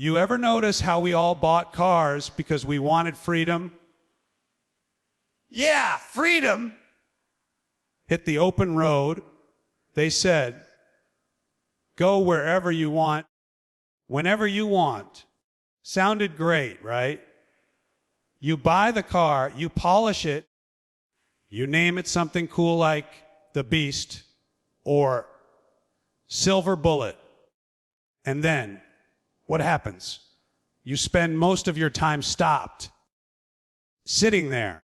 You ever notice how we all bought cars because we wanted freedom? Yeah, freedom. Hit the open road. They said, go wherever you want, whenever you want. Sounded great, right? You buy the car, you polish it, you name it something cool like the Beast or Silver Bullet. And then, what happens? You spend most of your time stopped, sitting there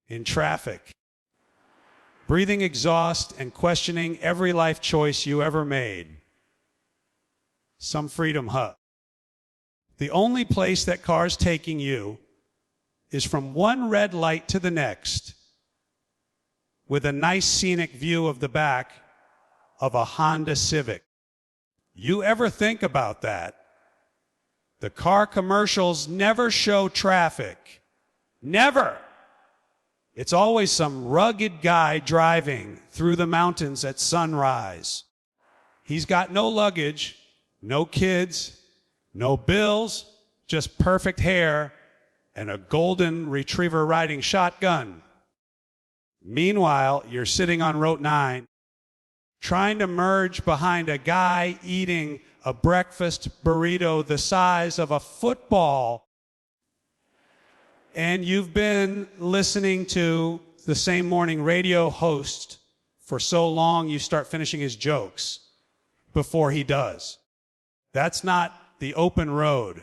in traffic, breathing exhaust and questioning every life choice you ever made. Some freedom hut. The only place that car's taking you is from one red light to the next, with a nice scenic view of the back of a Honda Civic. You ever think about that? The car commercials never show traffic. Never. It's always some rugged guy driving through the mountains at sunrise. He's got no luggage, no kids, no bills, just perfect hair and a golden retriever riding shotgun. Meanwhile, you're sitting on Route 9, trying to merge behind a guy eating a breakfast burrito the size of a football. And you've been listening to the same morning radio host for so long you start finishing his jokes before he does. That's not the open road.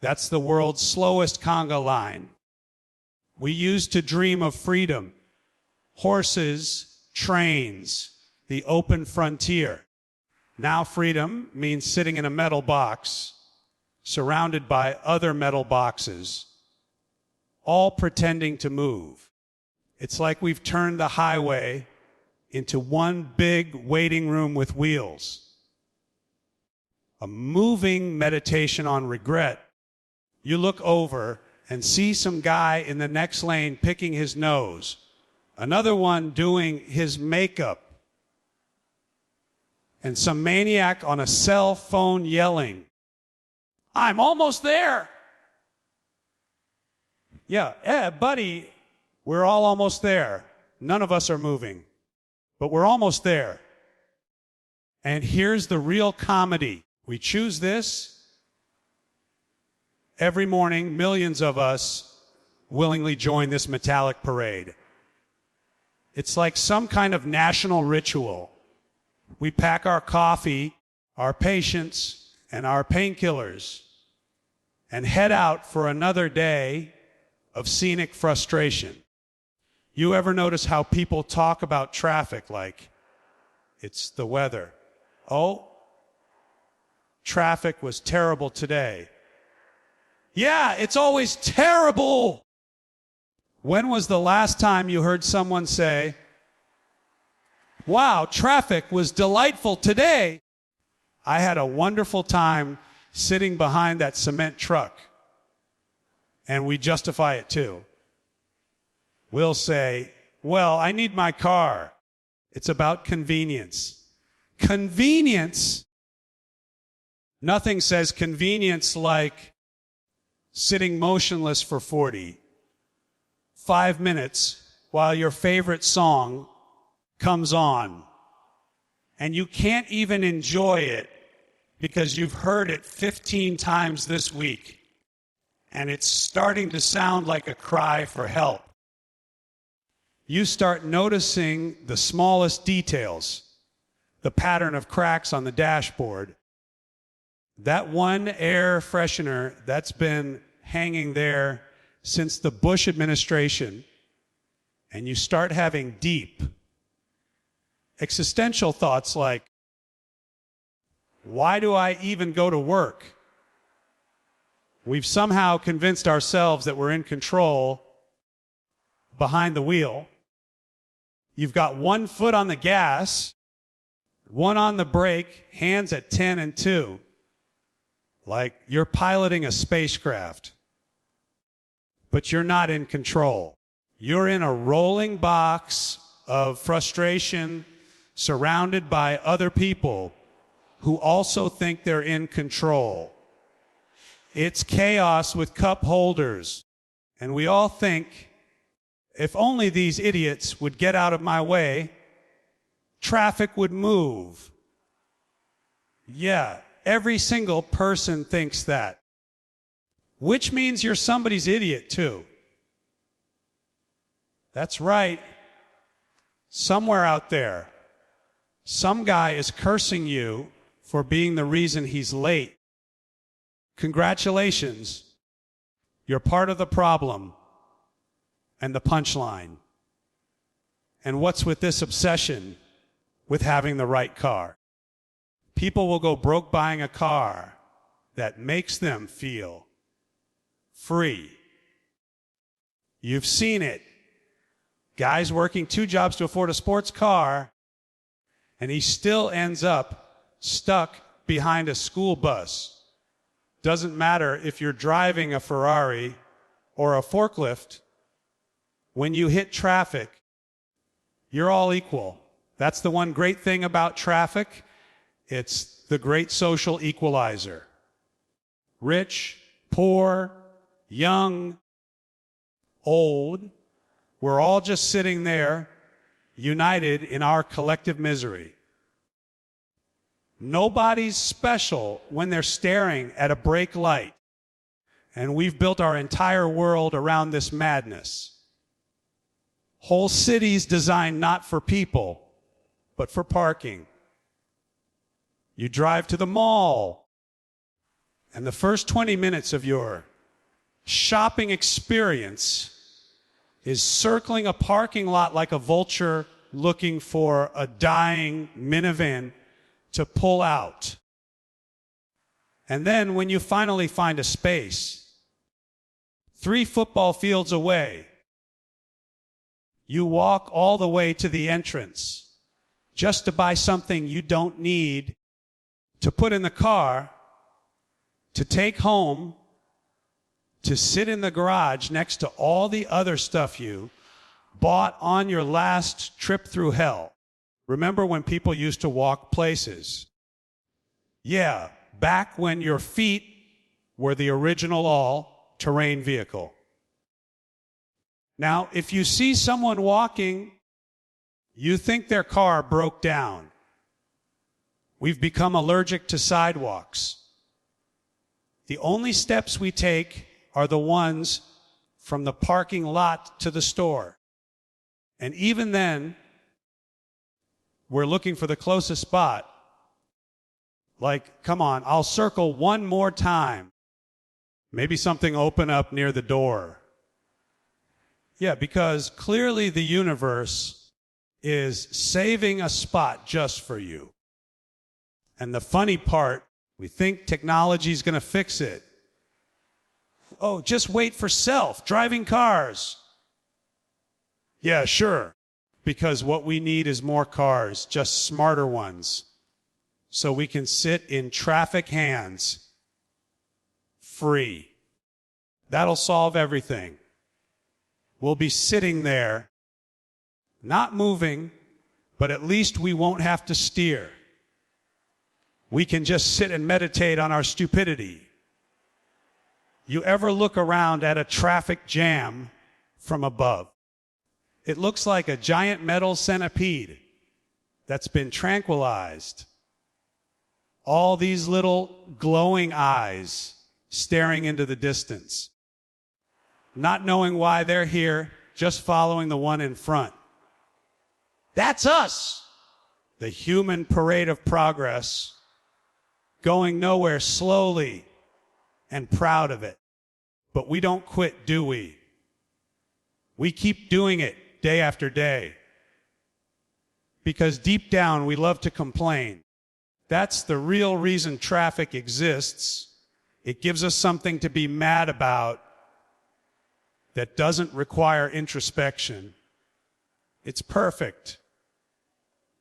That's the world's slowest conga line. We used to dream of freedom. Horses, trains, the open frontier. Now freedom means sitting in a metal box, surrounded by other metal boxes, all pretending to move. It's like we've turned the highway into one big waiting room with wheels. A moving meditation on regret. You look over and see some guy in the next lane picking his nose, another one doing his makeup, and some maniac on a cell phone yelling, "I'm almost there." Yeah, buddy, we're all almost there. None of us are moving, but we're almost there. And here's the real comedy. We choose this. Every morning, millions of us willingly join this metallic parade. It's like some kind of national ritual. We pack our coffee, our patience, and our painkillers and head out for another day of scenic frustration. You ever notice how people talk about traffic like it's the weather? Oh, traffic was terrible today. Yeah, it's always terrible. When was the last time you heard someone say, "Wow, traffic was delightful today"? I had a wonderful time sitting behind that cement truck. And we justify it too. We'll say, "Well, I need my car." It's about convenience. Convenience? Nothing says convenience like sitting motionless for 45 minutes while your favorite song comes on. And you can't even enjoy it because you've heard it 15 times this week. And it's starting to sound like a cry for help. You start noticing the smallest details, the pattern of cracks on the dashboard, that one air freshener that's been hanging there since the Bush administration, and you start having deep, existential thoughts like, why do I even go to work? We've somehow convinced ourselves that we're in control behind the wheel. You've got one foot on the gas, one on the brake, hands at 10 and 2. Like you're piloting a spacecraft. But you're not in control. You're in a rolling box of frustration surrounded by other people who also think they're in control. It's chaos with cup holders. And we all think, if only these idiots would get out of my way, traffic would move. Yeah, every single person thinks that. Which means you're somebody's idiot too. That's right. Somewhere out there, some guy is cursing you for being the reason he's late. Congratulations. You're part of the problem and the punchline. And what's with this obsession with having the right car? People will go broke buying a car that makes them feel free. You've seen it. Guys working 2 jobs to afford a sports car, and he still ends up stuck behind a school bus. Doesn't matter if you're driving a Ferrari or a forklift. When you hit traffic, you're all equal. That's the one great thing about traffic. It's the great social equalizer. Rich, poor, young, old, we're all just sitting there, united in our collective misery. Nobody's special when they're staring at a brake light. And we've built our entire world around this madness. Whole cities designed not for people, but for parking. You drive to the mall, and the first 20 minutes of your shopping experience is circling a parking lot like a vulture looking for a dying minivan to pull out. And then when you finally find a space, 3 football fields away, you walk all the way to the entrance just to buy something you don't need to put in the car, to take home, to sit in the garage next to all the other stuff you bought on your last trip through hell. Remember when people used to walk places? Yeah, back when your feet were the original all-terrain vehicle. Now, if you see someone walking, you think their car broke down. We've become allergic to sidewalks. The only steps we take are the ones from the parking lot to the store. And even then, we're looking for the closest spot. Like, come on, I'll circle one more time. Maybe something open up near the door. Yeah, because clearly the universe is saving a spot just for you. And the funny part, we think technology is going to fix it. Oh, just wait for self-driving cars. Yeah, sure. Because what we need is more cars, just smarter ones. So we can sit in traffic hands free. That'll solve everything. We'll be sitting there, not moving, but at least we won't have to steer. We can just sit and meditate on our stupidity. You ever look around at a traffic jam from above? It looks like a giant metal centipede that's been tranquilized. All these little glowing eyes staring into the distance, not knowing why they're here, just following the one in front. That's us, the human parade of progress, going nowhere slowly and proud of it. But we don't quit, do we? We keep doing it day after day. Because deep down, we love to complain. That's the real reason traffic exists. It gives us something to be mad about that doesn't require introspection. It's perfect.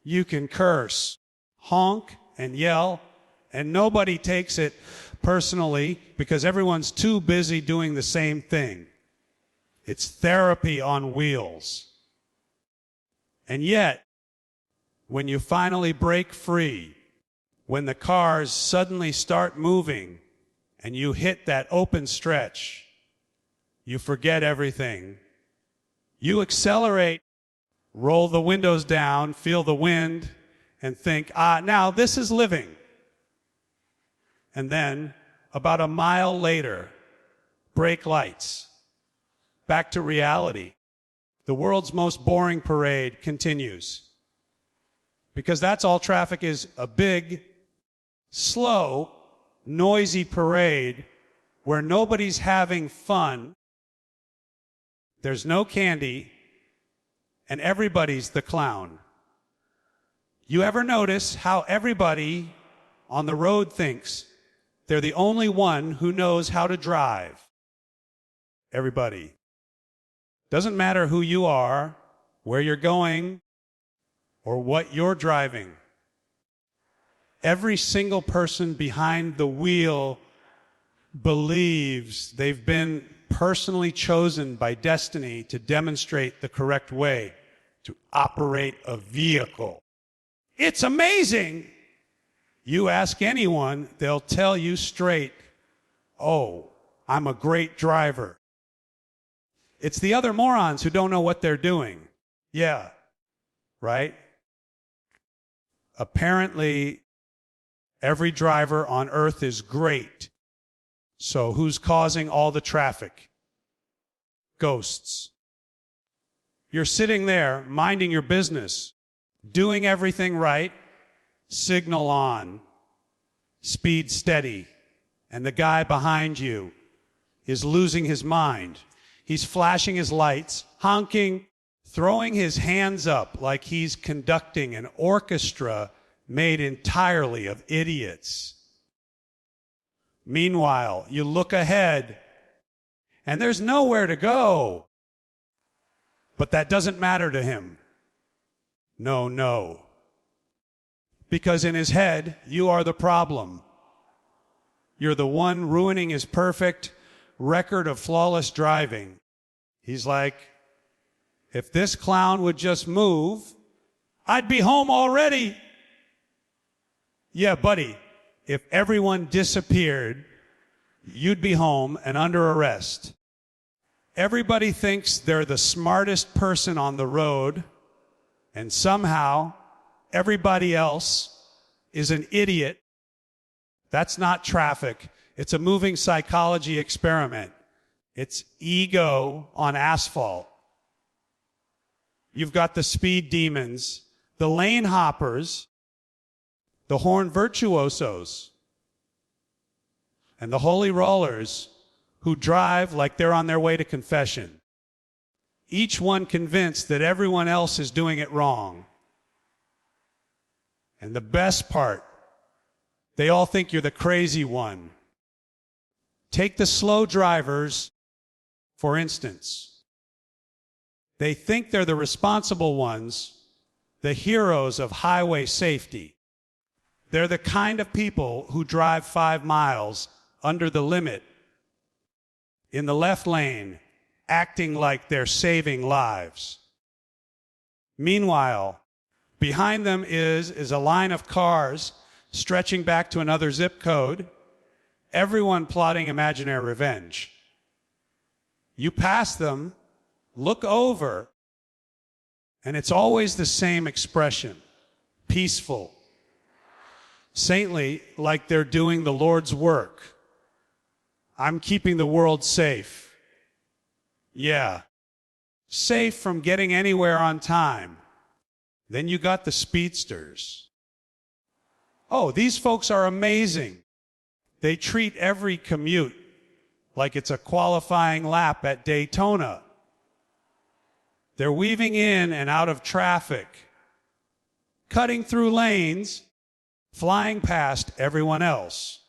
You can curse, honk, and yell, and nobody takes it personally because everyone's too busy doing the same thing. It's therapy on wheels. And yet, when you finally break free, when the cars suddenly start moving and you hit that open stretch, you forget everything. You accelerate, roll the windows down, feel the wind, and think, now this is living. And then, about a mile later, brake lights. Back to reality. The world's most boring parade continues. Because that's all traffic is, a big, slow, noisy parade where nobody's having fun. There's no candy, and everybody's the clown. You ever notice how everybody on the road thinks they're the only one who knows how to drive? Everybody. Doesn't matter who you are, where you're going, or what you're driving. Every single person behind the wheel believes they've been personally chosen by destiny to demonstrate the correct way to operate a vehicle. It's amazing. You ask anyone, they'll tell you straight, oh, I'm a great driver. It's the other morons who don't know what they're doing. Yeah, right? Apparently, every driver on earth is great. So who's causing all the traffic? Ghosts. You're sitting there, minding your business, doing everything right, signal on, speed steady, and the guy behind you is losing his mind. He's flashing his lights, honking, throwing his hands up like he's conducting an orchestra made entirely of idiots. Meanwhile, you look ahead, and there's nowhere to go. But that doesn't matter to him. No. Because in his head, you are the problem. You're the one ruining his perfect record of flawless driving. He's like, if this clown would just move, I'd be home already. Yeah, buddy, if everyone disappeared, you'd be home and under arrest. Everybody thinks they're the smartest person on the road, and somehow everybody else is an idiot. That's not traffic. It's a moving psychology experiment. It's ego on asphalt. You've got the speed demons, the lane hoppers, the horn virtuosos, and the holy rollers who drive like they're on their way to confession. Each one convinced that everyone else is doing it wrong. And the best part, they all think you're the crazy one. Take the slow drivers, for instance. They think they're the responsible ones, the heroes of highway safety. They're the kind of people who drive 5 miles under the limit in the left lane, acting like they're saving lives. Meanwhile, behind them is a line of cars stretching back to another zip code, everyone plotting imaginary revenge. You pass them, look over, and it's always the same expression, peaceful, saintly, like they're doing the Lord's work. I'm keeping the world safe. Yeah, safe from getting anywhere on time. Then you got the speedsters. Oh, these folks are amazing. They treat every commute like it's a qualifying lap at Daytona. They're weaving in and out of traffic, cutting through lanes, flying past everyone else.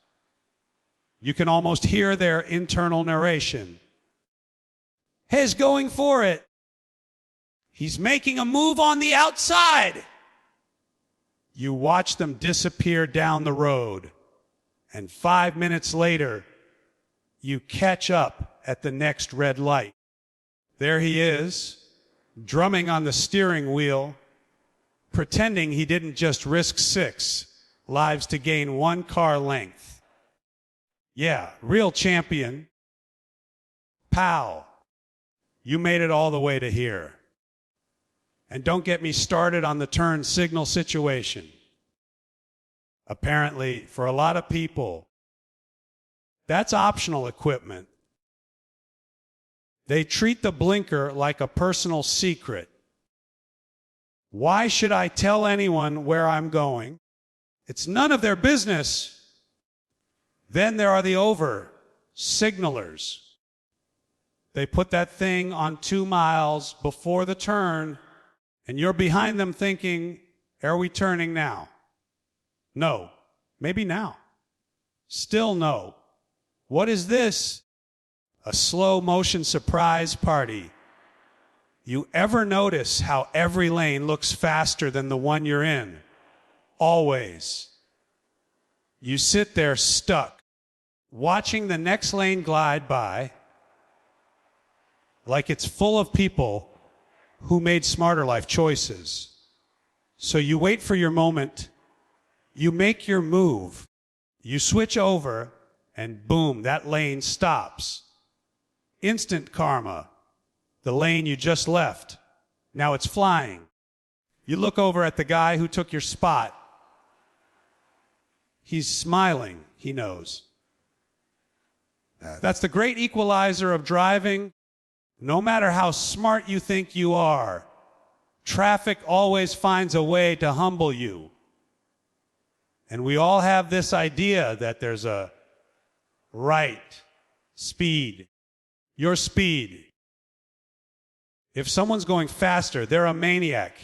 You can almost hear their internal narration. He's going for it. He's making a move on the outside. You watch them disappear down the road, and 5 minutes later, you catch up at the next red light. There he is, drumming on the steering wheel, pretending he didn't just risk 6 lives to gain 1 car length. Yeah, real champion. Pal, you made it all the way to here. And don't get me started on the turn signal situation. Apparently, for a lot of people, that's optional equipment. They treat the blinker like a personal secret. Why should I tell anyone where I'm going? It's none of their business. Then there are the over-signalers. They put that thing on 2 miles before the turn, and you're behind them thinking, are we turning now? No. Maybe now. Still no. What is this? A slow motion surprise party. You ever notice how every lane looks faster than the one you're in? Always. You sit there stuck, watching the next lane glide by like it's full of people who made smarter life choices. So you wait for your moment, you make your move, you switch over, and boom, that lane stops. Instant karma. The lane you just left. Now it's flying. You look over at the guy who took your spot. He's smiling, he knows. That's the great equalizer of driving. No matter how smart you think you are, traffic always finds a way to humble you. And we all have this idea that there's a right speed. Your speed. If someone's going faster, they're a maniac.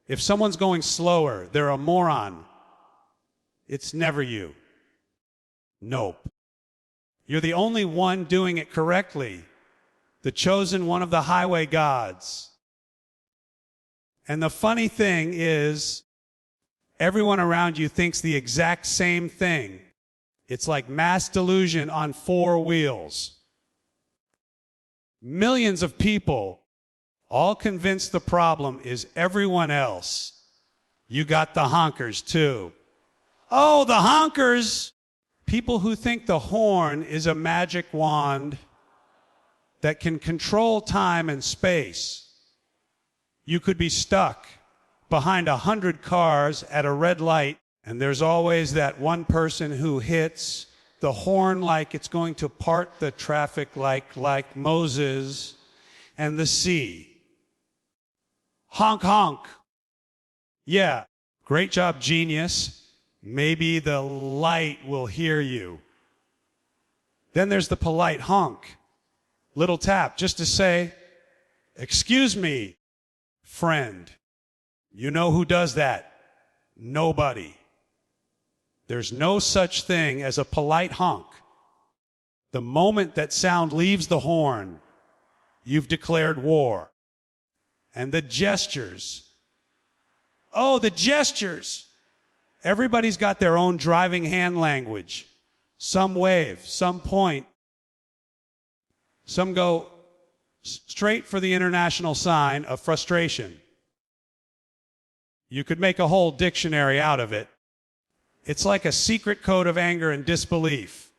If someone's going slower, they're a moron. It's never you. Nope. You're the only one doing it correctly, the chosen one of the highway gods. And the funny thing is, everyone around you thinks the exact same thing. It's like mass delusion on 4 wheels. Millions of people, all convinced the problem is everyone else. You got the honkers too. Oh, the honkers! People who think the horn is a magic wand that can control time and space. You could be stuck behind 100 cars at a red light, and there's always that one person who hits the horn like it's going to part the traffic like Moses and the sea. Honk, honk. Yeah, great job, genius. Maybe the light will hear you. Then there's the polite honk. Little tap just to say, excuse me, friend. You know who does that? Nobody. There's no such thing as a polite honk. The moment that sound leaves the horn, you've declared war. And the gestures. Oh, the gestures. Everybody's got their own driving hand language. Some wave, some point. Some go straight for the international sign of frustration. You could make a whole dictionary out of it. It's like a secret code of anger and disbelief.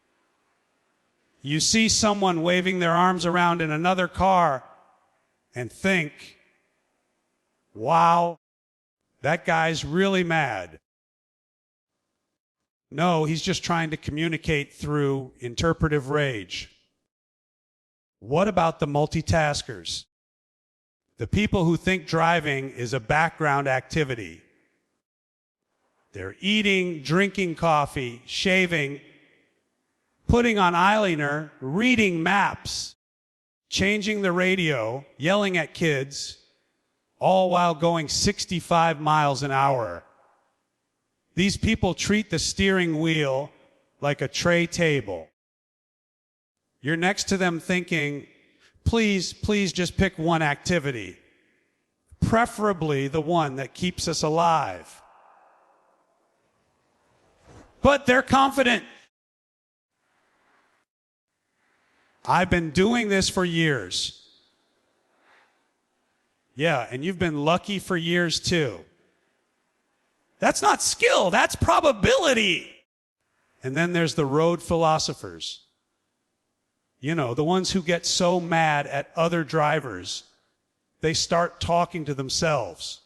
You see someone waving their arms around in another car and think, wow, that guy's really mad. No, he's just trying to communicate through interpretive rage. What about the multitaskers? The people who think driving is a background activity. They're eating, drinking coffee, shaving, putting on eyeliner, reading maps, changing the radio, yelling at kids, all while going 65 miles an hour. These people treat the steering wheel like a tray table. You're next to them thinking, please just pick one activity, preferably the one that keeps us alive. But they're confident. I've been doing this for years. Yeah, and you've been lucky for years too. That's not skill, that's probability. And then there's the road philosophers. You know, the ones who get so mad at other drivers, they start talking to themselves.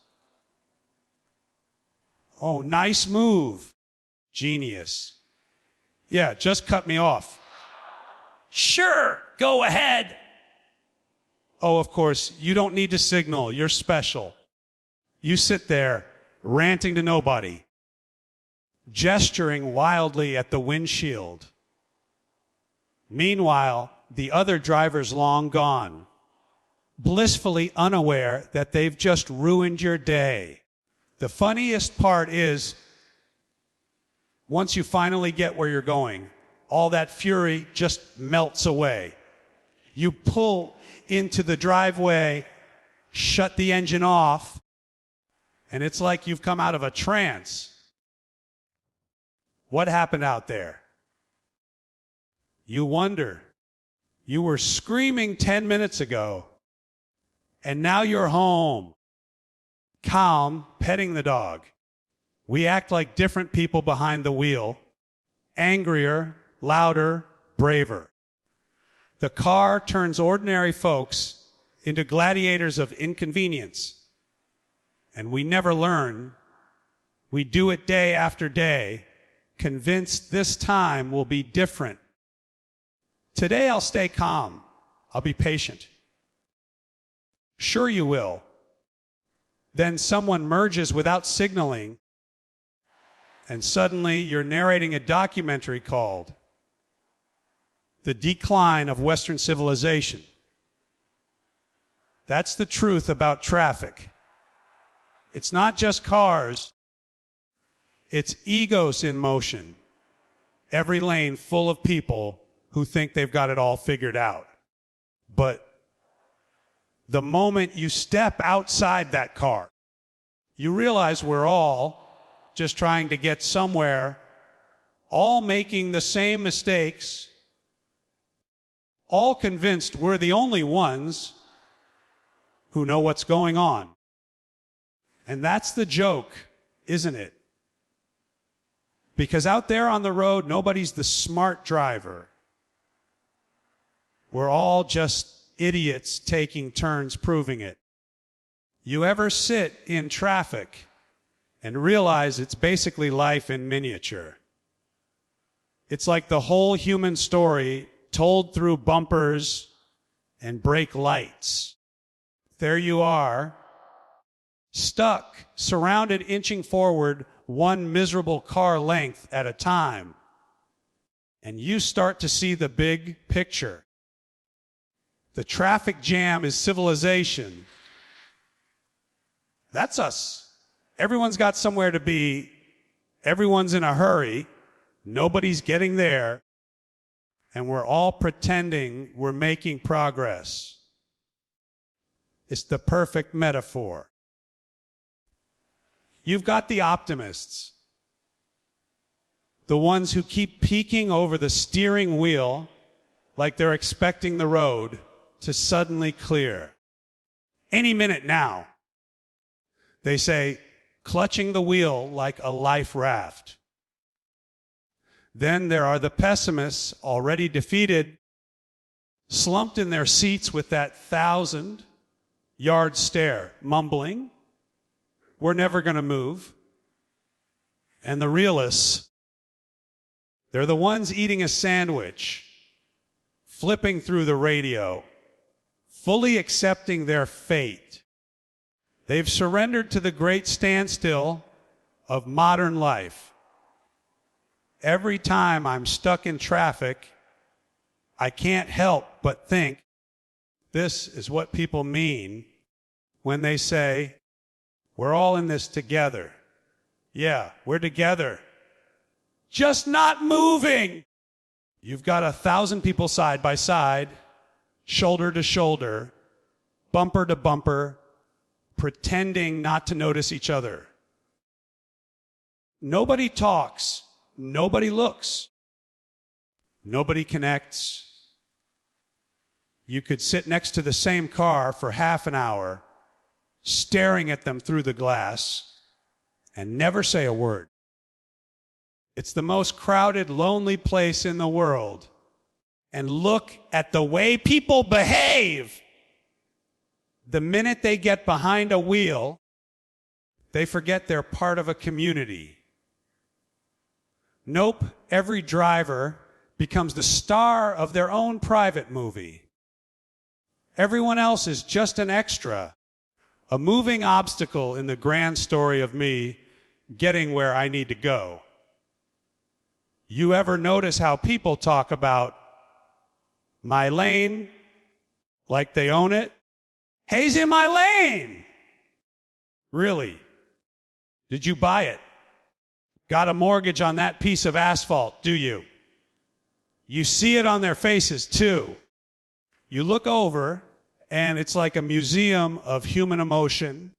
Oh, nice move. Genius. Yeah, just cut me off. Sure, go ahead. Oh, of course, you don't need to signal. You're special. You sit there ranting to nobody, gesturing wildly at the windshield. Meanwhile, the other driver's long gone, blissfully unaware that they've just ruined your day. The funniest part is, once you finally get where you're going, all that fury just melts away. You pull into the driveway, shut the engine off, and it's like you've come out of a trance. What happened out there? You wonder. You were screaming 10 minutes ago, and now you're home, calm, petting the dog. We act like different people behind the wheel, angrier, louder, braver. The car turns ordinary folks into gladiators of inconvenience. And we never learn. We do it day after day, convinced this time will be different. Today I'll stay calm. I'll be patient. Sure you will. Then someone merges without signaling, and suddenly you're narrating a documentary called The Decline of Western Civilization. That's the truth about traffic. It's not just cars. It's egos in motion. Every lane full of people who think they've got it all figured out. But the moment you step outside that car, you realize we're all just trying to get somewhere, all making the same mistakes, all convinced we're the only ones who know what's going on. And that's the joke, isn't it? Because out there on the road, nobody's the smart driver. We're all just idiots taking turns proving it. You ever sit in traffic and realize it's basically life in miniature? It's like the whole human story told through bumpers and brake lights. There you are, stuck, surrounded, inching forward one miserable car length at a time. And you start to see the big picture. The traffic jam is civilization. That's us. Everyone's got somewhere to be. Everyone's in a hurry. Nobody's getting there. And we're all pretending we're making progress. It's the perfect metaphor. You've got the optimists, the ones who keep peeking over the steering wheel like they're expecting the road to suddenly clear. Any minute now, they say, clutching the wheel like a life raft. Then there are the pessimists, already defeated, slumped in their seats with that 1,000-yard stare, mumbling, we're never going to move. And the realists, they're the ones eating a sandwich, flipping through the radio, fully accepting their fate. They've surrendered to the great standstill of modern life. Every time I'm stuck in traffic, I can't help but think this is what people mean when they say, we're all in this together. Yeah, we're together. Just not moving. You've got 1,000 people side by side, shoulder to shoulder, bumper to bumper, pretending not to notice each other. Nobody talks. Nobody looks. Nobody connects. You could sit next to the same car for half an hour, staring at them through the glass, and never say a word. It's the most crowded, lonely place in the world. And look at the way people behave. The minute they get behind a wheel, they forget they're part of a community. Nope, every driver becomes the star of their own private movie. Everyone else is just an extra, a moving obstacle in the grand story of me getting where I need to go. You ever notice how people talk about my lane like they own it? He's in my lane! Really? Did you buy it? Got a mortgage on that piece of asphalt, do you? You see it on their faces, too. You look over, and it's like a museum of human emotion,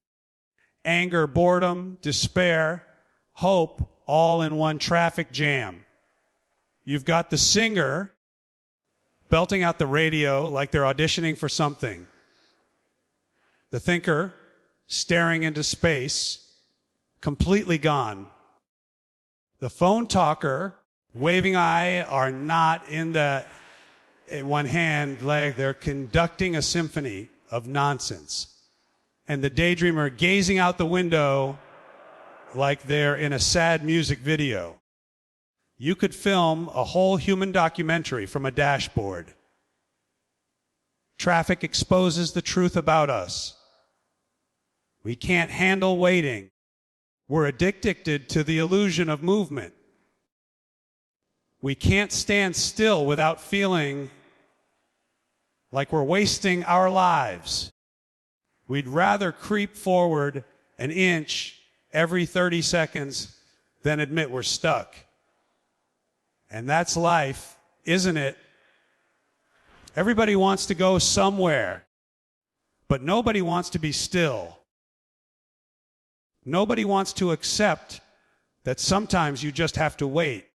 anger, boredom, despair, hope, all in one traffic jam. You've got the singer belting out the radio like they're auditioning for something. The thinker staring into space, completely gone. The phone talker, waving eye, are not in one hand, like they're conducting a symphony of nonsense. And the daydreamer gazing out the window like they're in a sad music video. You could film a whole human documentary from a dashboard. Traffic exposes the truth about us. We can't handle waiting. We're addicted to the illusion of movement. We can't stand still without feeling like we're wasting our lives. We'd rather creep forward an inch every 30 seconds than admit we're stuck. And that's life, isn't it? Everybody wants to go somewhere, but nobody wants to be still. Nobody wants to accept that sometimes you just have to wait.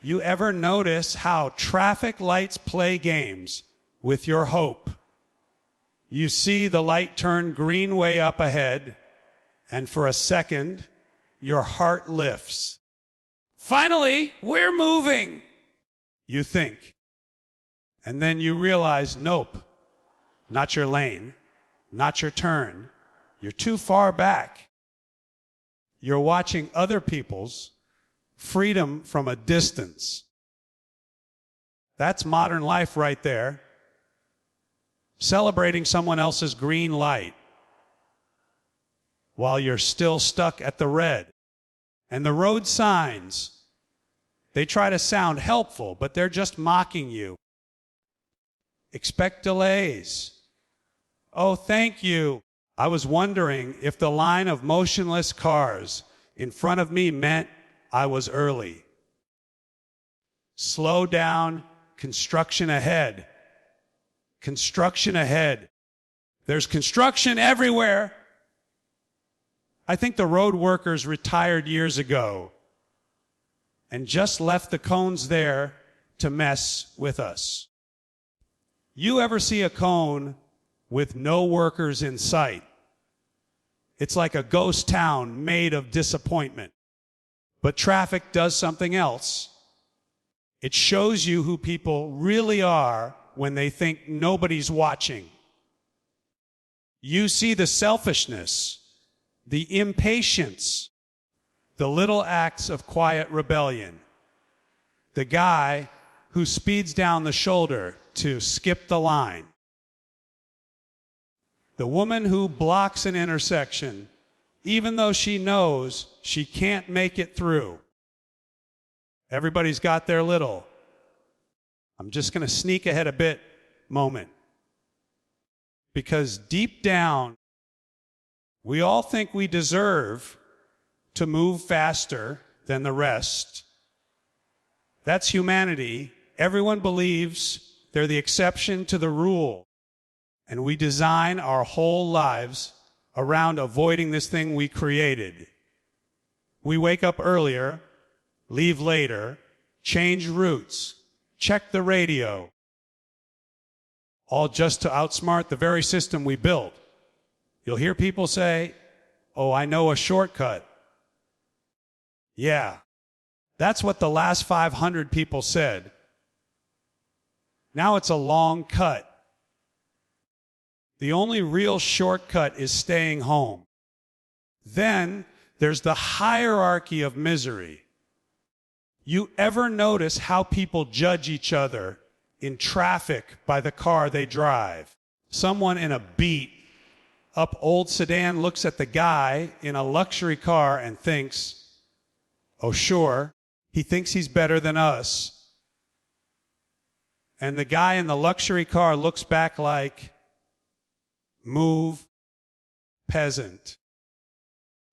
You ever notice how traffic lights play games with your hope? You see the light turn green way up ahead, and for a second, your heart lifts. Finally, we're moving, you think. And then you realize, nope, not your lane, not your turn. You're too far back. You're watching other people's freedom from a distance. That's modern life right there. Celebrating someone else's green light while you're still stuck at the red. And the road signs, they try to sound helpful, but they're just mocking you. Expect delays. Oh, thank you. I was wondering if the line of motionless cars in front of me meant I was early. Slow down, construction ahead. Construction ahead. There's construction everywhere. I think the road workers retired years ago and just left the cones there to mess with us. You ever see a cone with no workers in sight? It's like a ghost town made of disappointment. But traffic does something else. It shows you who people really are when they think nobody's watching. You see the selfishness, the impatience, the little acts of quiet rebellion. The guy who speeds down the shoulder to skip the line. The woman who blocks an intersection, even though she knows she can't make it through. Everybody's got their little, I'm just going to sneak ahead a bit moment. Because deep down, we all think we deserve to move faster than the rest. That's humanity. Everyone believes they're the exception to the rule. And we design our whole lives around avoiding this thing we created. We wake up earlier, leave later, change routes, check the radio, all just to outsmart the very system we built. You'll hear people say, "Oh, I know a shortcut." Yeah, That's what the last 500 people said. Now it's a long cut. The only real shortcut is staying home. Then there's the hierarchy of misery. You ever notice how people judge each other in traffic by the car they drive? Someone in a beat up old sedan looks at the guy in a luxury car and thinks, oh sure, he thinks he's better than us. And the guy in the luxury car looks back like, move, peasant.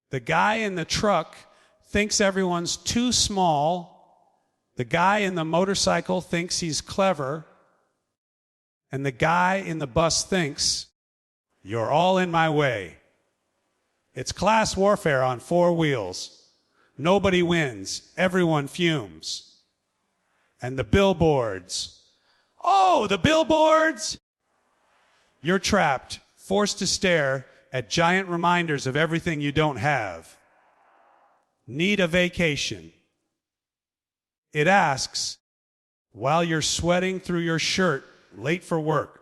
The guy in the truck thinks everyone's too small. The guy in the motorcycle thinks he's clever. And the guy in the bus thinks, you're all in my way. It's class warfare on 4 wheels. Nobody wins. Everyone fumes. And the billboards. Oh, the billboards! You're trapped, forced to stare at giant reminders of everything you don't have. Need a vacation. It asks, while you're sweating through your shirt, late for work,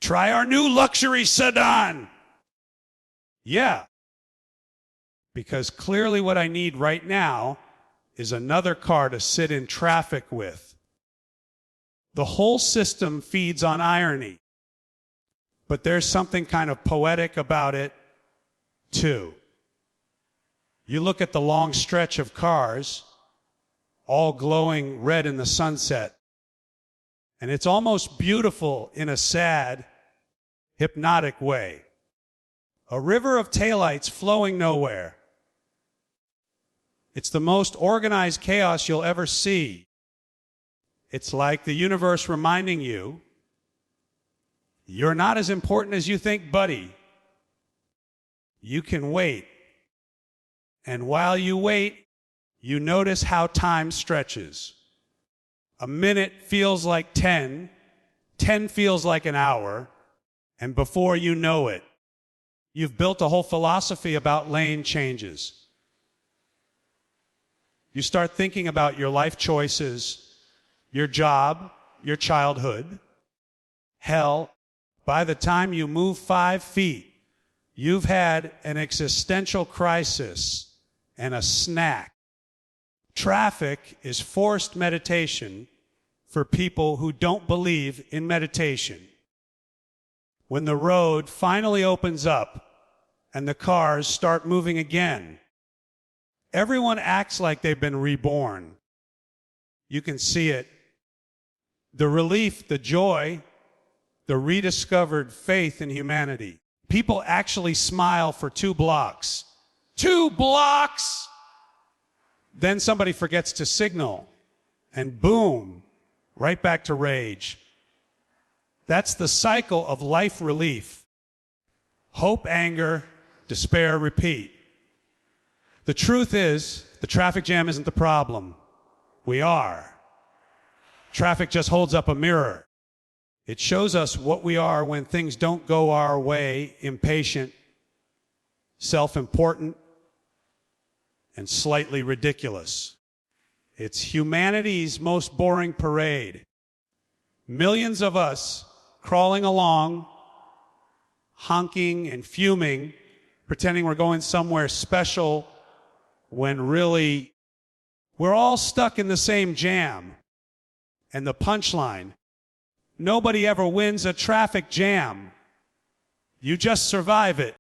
try our new luxury sedan. Yeah. Because clearly what I need right now is another car to sit in traffic with. The whole system feeds on irony. But there's something kind of poetic about it, too. You look at the long stretch of cars, all glowing red in the sunset, and it's almost beautiful in a sad, hypnotic way. A river of taillights flowing nowhere. It's the most organized chaos you'll ever see. It's like the universe reminding you, you're not as important as you think, buddy. You can wait. And while you wait, you notice how time stretches. A minute feels like 10, 10 feels like an hour, and before you know it, you've built a whole philosophy about lane changes. You start thinking about your life choices, your job, your childhood. Hell, by the time you move 5 feet, you've had an existential crisis and a snack. Traffic is forced meditation for people who don't believe in meditation. When the road finally opens up and the cars start moving again, everyone acts like they've been reborn. You can see it. The relief, the joy, the rediscovered faith in humanity. People actually smile for 2 blocks. 2 blocks! Then somebody forgets to signal, and boom, right back to rage. That's the cycle of life relief. Hope, anger, despair, repeat. The truth is, the traffic jam isn't the problem. We are. Traffic just holds up a mirror. It shows us what we are when things don't go our way: impatient, self-important, and slightly ridiculous. It's humanity's most boring parade. Millions of us crawling along, honking and fuming, pretending we're going somewhere special, when really we're all stuck in the same jam. And the punchline: nobody ever wins a traffic jam. You just survive it.